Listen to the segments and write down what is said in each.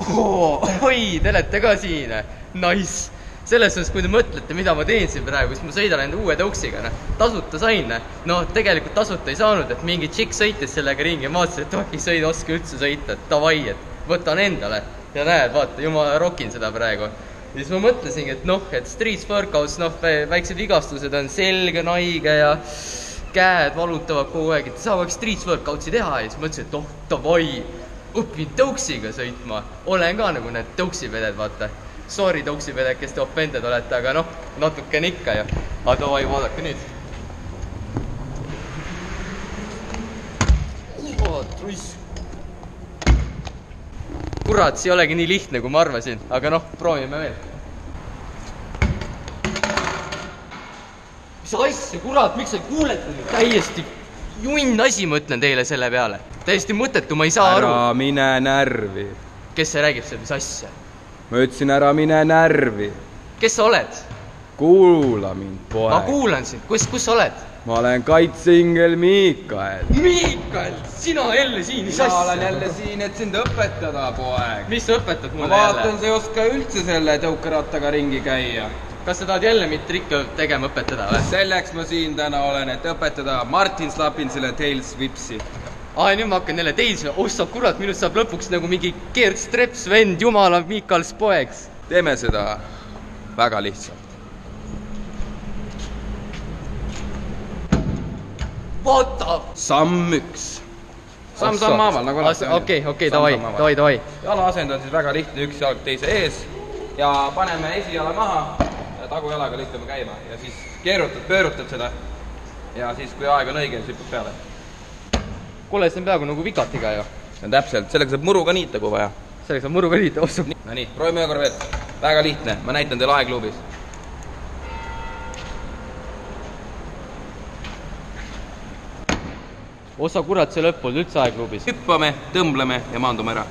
Oi, te olete ka siin. Nice. Selles mõttes, kui te mõtlete, mida ma teen siin praegu, siis ma sõidan enda uue tõuksiga. Tasuta sain. No tegelikult tasuta ei saanud, et mingi tšikk sõitis sellega ringi ja vaatasin, et ei sõida, oska üldse sõita. Tavai, et võtan endale. Ja näed, vaata, jumala rokin seda praegu. Ja siis ma mõtlesingi, et street workouts, väiksed vigastused on selge, naige ja käed valutavad kogu aeg, et saavaks street workoutsi teha. Ja siis mõtlesin, et tavai, õpin tõuksiga sõitma. Olen ka nagu need tõuksipeded, vaata. Sorry, tõuksipeded, kes te offended olete, aga natuken ikka ju. Aga tavai, vaadake nüüd. Kurat, see ei olegi nii lihtne, kui ma arvasin, aga proovime veel. Mis asja, kurat, miks sa ei kuuleta? Täiesti junn asi, ma ütlen teile selle peale. Täiesti mõttetu, ma ei saa aru. Ära mine närvi. Kes see räägib selle, mis asja? Ma ütlesin, ära mine närvi. Kes sa oled? Kuula mind, poeg. Ma kuulan sind, kus sa oled? Ma olen kaitseingel Miikael. Miikael, sina jälle siin, mis asja? Ma olen jälle siin, et sind õpetada, poeg. Mis sa õpetad mulle jälle? Ma vaatan, sa ei oska üldse selle tõukerattaga ringi käia. Kas sa tahad jälle mind trikke tegema õpetada või? Selleks ma siin täna olen, et õpetada MartinsLapinsile tõuksiässaksi. Nüüd ma hakkan jälle teisele. Sa kurat, minust saab lõpuks nagu mingi Keerdtrepp vend, jumala Miikals poeks. Teeme seda väga lihtsalt. Vaata! Samm 1. Samm haaval, nagu alati. Okei, davai. Jala asend on siis väga lihtne, üks jalg teise ees. Ja paneme esijala maha ja tagujalaga lükkame käima. Ja siis keerutad, pöörutad seda. Ja siis, kui aeg on õige, siis hüppab peale. Kuule, see on peaaegu nagu vikatiga ju. See on täpselt, sellega saab muru ka niita, kui vaja. Sellega saab muru ka niita, ossub. No nii, proovime ühe korra veel. Väga lihtne, ma näitan teile aegluubis. Osa kurat, see lõppul üldse aegluubis. Hüppame, tõmbleme ja maandume ära.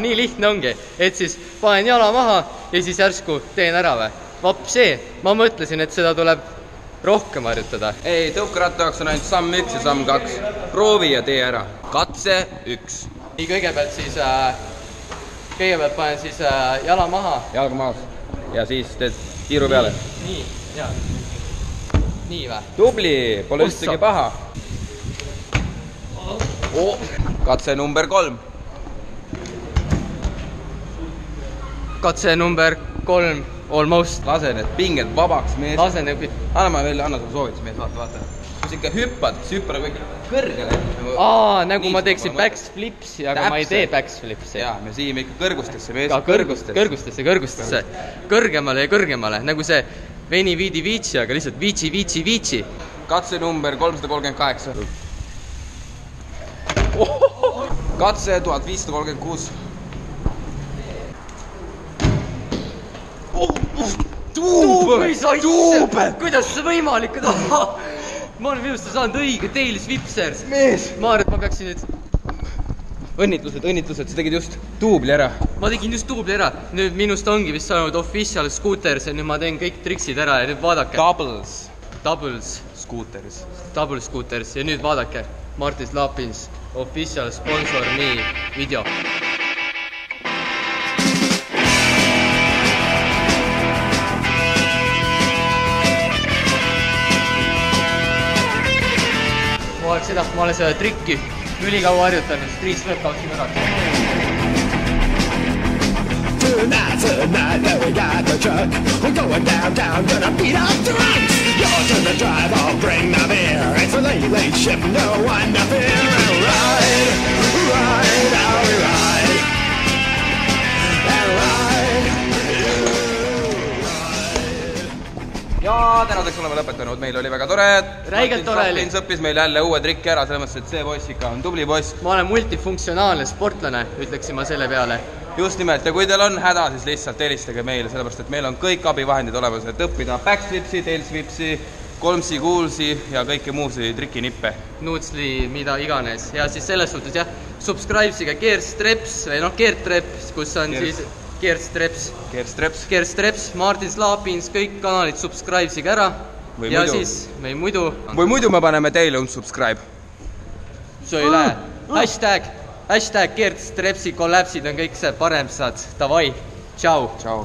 Nii lihtne ongi, et siis panen jala maha ja siis järsku teen ära või. Vapp see, ma mõtlesin, et seda tuleb rohkem harjutada. Ei, tõukeratta jaoks on ainult samm 1 ja samm 2. Proovi ja tee ära. Katse 1. Nii, kõigepealt panen siis jala maha. Jalga maas. Ja siis teed tiiru peale. Nii, jaa. Nii või? Tubli, pole üldsegi paha. Katse number 3. Katse number 3, almost. Lase need pinged vabaks, mees. Lase need... Anna sulle soovitus, mees, vaata. Kui sa ikka hüppad, siis hüppad kõik kõrgele. Nagu ma teeksin backflipsi, aga ma ei tee backflipsi. Jaa, me siime ikka kõrgustesse, mees. Kõrgustesse. Kõrgemale ja kõrgemale, nagu see veni viidi viitsi, aga lihtsalt viitsi. Katse number 338. Katse 1536. Tuube! Kuidas see võimalik? Ma olen minust saanud õige Tales Vipsers. Mees! Ma arvan, et ma peaksin nüüd... Õnnitlused, sa tegid just tuubli ära. Ma tegin just tuubli ära. Nüüd minust ongi vist saanud official scooters ja nüüd ma teen kõik triksid ära ja nüüd vaadake. Doubles scooters ja nüüd vaadake. MartinsLapins, official sponsor me video. Ma olen seda trikki ülikaua harjutanud, street workoutsi korraks. Tonight, we got the truck. We're going downtown, gonna beat up drunks. You're to the drive, I'll bring the beer. It's a late shift, no one to fear. And ride, how we ride. And ride, Ja tänaseks oleme lõpetanud, meil oli väga tore. Räigelt tore oli. Õppis meil jälle uue trikki ära, selles mõttes, et see poiss ikka on tubli poiss. Ma olen multifunktsionaalne sportlane, ütleksin ma selle peale. Just nimelt, ja kui teil on häda, siis lihtsalt helistage meile, sellepärast, et meil on kõik abivahendid olemas, et õppida backflipsi, tailsflipsi, kolmsi, kuulsi ja kõike muusi trikinippe. Nuutsli, mida iganes. Ja siis selles suhtes, jah, subscribesiga Keerdtrepp, kus on siis Keerdtrepp, MartinsLapins, kõik kanalid subscribesiga ära. Ja siis, või muidu me paneme teile unsubscribe. See ei lähe. Hashtag Keerdtrepsi kollapsid on kõik see parem saad. Davai, tšau. Tšau.